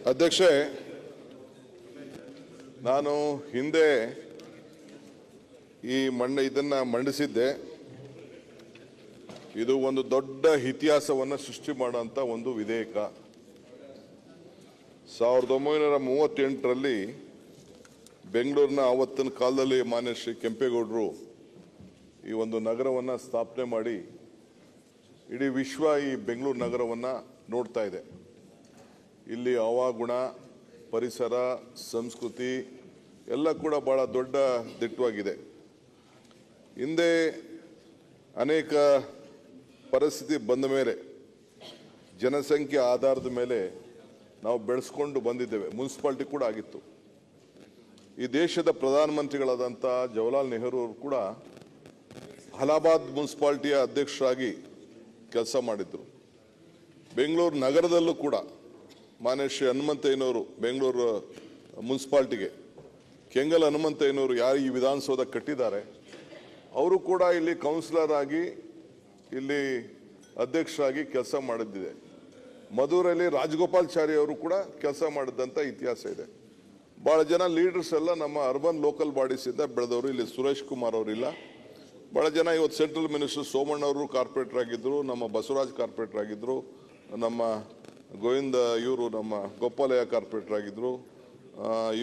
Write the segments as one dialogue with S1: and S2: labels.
S1: ಅಧ್ಯಕ್ಷೆ, ನಾನು ಹಿಂದೆ ಇದನ್ನ ಮಂಡಿಸಿದ್ದೆ. ಇದು ಒಂದು ದೊಡ್ಡ ಇತಿಹಾಸವನ್ನು ಸೃಷ್ಟಿ ಮಾಡುವಂತ ಒಂದು ವಿಧೇಯಕ. 1938ರಲ್ಲಿ ಬೆಂಗಳೂರಿನ ಆವತ್ತಿನ ಕಾಲದಲ್ಲಿ ಮಾನ್ಯ ಶ್ರೀ ಕೆಂಪೇಗೌಡರು ಈ ಒಂದು ನಗರವನ್ನು ಸ್ಥಾಪನೆ ಮಾಡಿ ಇಡೀ ವಿಶ್ವ ಈ ಬೆಂಗಳೂರು ನಗರವನ್ನು ನೋಡ್ತಾ ಇದೆ. ಇಲ್ಲಿ ಹವಾಗುಣ, ಪರಿಸರ, ಸಂಸ್ಕೃತಿ ಎಲ್ಲ ಕೂಡ ಬಹಳ ದೊಡ್ಡ ದಿಟ್ಟವಾಗಿದೆ. ಹಿಂದೆ ಅನೇಕ ಪರಿಸ್ಥಿತಿ ಬಂದ ಮೇಲೆ ಜನಸಂಖ್ಯೆ ಆಧಾರದ ಮೇಲೆ ನಾವು ಬೆಳೆಸ್ಕೊಂಡು ಬಂದಿದ್ದೇವೆ. ಮುನ್ಸಿಪಾಲಿಟಿ ಕೂಡ ಆಗಿತ್ತು. ಈ ದೇಶದ ಪ್ರಧಾನಮಂತ್ರಿಗಳಾದಂಥ ಜವಾಹರ್ಲಾಲ್ ನೆಹರು ಅವರು ಕೂಡ ಅಲಹಾಬಾದ್ ಮುನ್ಸಿಪಾಲಿಟಿಯ ಅಧ್ಯಕ್ಷರಾಗಿ ಕೆಲಸ ಮಾಡಿದ್ರು. ಬೆಂಗಳೂರು ನಗರದಲ್ಲೂ ಕೂಡ ಮಾನ್ಯ ಶ್ರೀ ಹನುಮಂತಯ್ಯನವರು ಬೆಂಗಳೂರು ಮುನ್ಸಿಪಾಲಿಟಿಗೆ ಕೆಂಗಲ್ ಹನುಮಂತಯ್ಯನವರು ಯಾರು ಈ ವಿಧಾನಸೌಧ ಕಟ್ಟಿದ್ದಾರೆ ಅವರು ಕೂಡ ಇಲ್ಲಿ ಕೌನ್ಸಿಲರ್ ಆಗಿ ಇಲ್ಲಿ ಅಧ್ಯಕ್ಷರಾಗಿ ಕೆಲಸ ಮಾಡಿದ್ದಿದೆ. ಮಧುರಲ್ಲಿ ರಾಜಗೋಪಾಲಾಚಾರಿ ಅವರು ಕೂಡ ಕೆಲಸ ಮಾಡಿದಂಥ ಇತಿಹಾಸ ಇದೆ. ಭಾಳ ಜನ ಲೀಡರ್ಸ್ ಎಲ್ಲ ನಮ್ಮ ಅರ್ಬನ್ ಲೋಕಲ್ ಬಾಡೀಸ್ ಇಂದ ಬೆಳೆದವರು. ಇಲ್ಲಿ ಸುರೇಶ್ ಕುಮಾರ್ ಅವರಿಲ್ಲ. ಭಾಳ ಜನ ಇವತ್ತು ಸೆಂಟ್ರಲ್ ಮಿನಿಸ್ಟರ್ ಸೋಮಣ್ಣ ಅವರು ಕಾರ್ಪೊರೇಟರ್ ಆಗಿದ್ದರು, ನಮ್ಮ ಬಸವರಾಜ್ ಕಾರ್ಪೊರೇಟರ್ ಆಗಿದ್ದರು, ನಮ್ಮ ಗೋವಿಂದ ಇವರು ನಮ್ಮ ಗೋಪಾಲಯ್ಯ ಕಾರ್ಪೊರೇಟರ್ ಆಗಿದ್ದರು,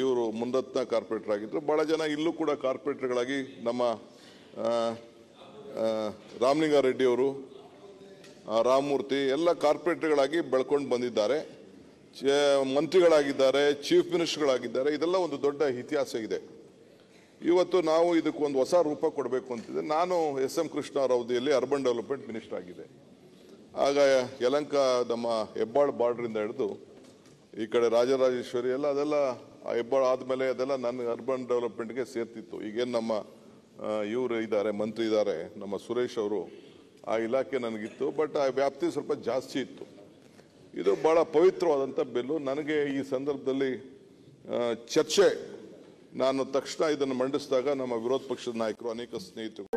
S1: ಇವರು ಮುನರತ್ನ ಕಾರ್ಪೊರೇಟರ್ ಆಗಿದ್ದರು. ಭಾಳ ಜನ ಇಲ್ಲೂ ಕೂಡ ಕಾರ್ಪೊರೇಟರ್ಗಳಾಗಿ ನಮ್ಮ ರಾಮಲಿಂಗಾರೆಡ್ಡಿ ಅವರು, ರಾಮಮೂರ್ತಿ ಎಲ್ಲ ಕಾರ್ಪೊರೇಟರ್ಗಳಾಗಿ ಬೆಳ್ಕೊಂಡು ಬಂದಿದ್ದಾರೆ. ಮಂತ್ರಿಗಳಾಗಿದ್ದಾರೆ, ಚೀಫ್ ಮಿನಿಸ್ಟರ್ಗಳಾಗಿದ್ದಾರೆ. ಇದೆಲ್ಲ ಒಂದು ದೊಡ್ಡ ಇತಿಹಾಸ ಇದೆ. ಇವತ್ತು ನಾವು ಇದಕ್ಕೊಂದು ಹೊಸ ರೂಪ ಕೊಡಬೇಕು ಅಂತಿದೆ. ನಾನು ಎಸ್.ಎಂ. ಕೃಷ್ಣ ಅವರ ಅವಧಿಯಲ್ಲಿ ಅರ್ಬನ್ ಡೆವಲಪ್ಮೆಂಟ್ ಮಿನಿಸ್ಟರ್ ಆಗಿದೆ. ಆಗ ಯಲಹಂಕ ನಮ್ಮ ಹೆಬ್ಬಾಳ್ ಬಾರ್ಡ್ರಿಂದ ಹಿಡಿದು ಈ ಕಡೆ ರಾಜರಾಜೇಶ್ವರಿ ಎಲ್ಲ ಅದೆಲ್ಲ ಹೆಬ್ಬಾಳ್ ಆದಮೇಲೆ ಅದೆಲ್ಲ ನನ್ನ ಅರ್ಬನ್ ಡೆವಲಪ್ಮೆಂಟ್ಗೆ ಸೇರ್ತಿತ್ತು. ಈಗೇನು ನಮ್ಮ ಇವರು ಇದ್ದಾರೆ, ಮಂತ್ರಿ ಇದ್ದಾರೆ, ನಮ್ಮ ಸುರೇಶ್ ಅವರು, ಆ ಇಲಾಖೆ ನನಗಿತ್ತು. ಬಟ್ ಆ ವ್ಯಾಪ್ತಿ ಸ್ವಲ್ಪ ಜಾಸ್ತಿ ಇತ್ತು. ಇದು ಭಾಳ ಪವಿತ್ರವಾದಂಥ ಬಿಲ್ಲು. ನನಗೆ ಈ ಸಂದರ್ಭದಲ್ಲಿ ನಾನು ತಕ್ಷಣ ಇದನ್ನು ಮಂಡಿಸಿದಾಗ ನಮ್ಮ ವಿರೋಧ ಪಕ್ಷದ ನಾಯಕರು, ಅನೇಕ ಸ್ನೇಹಿತರು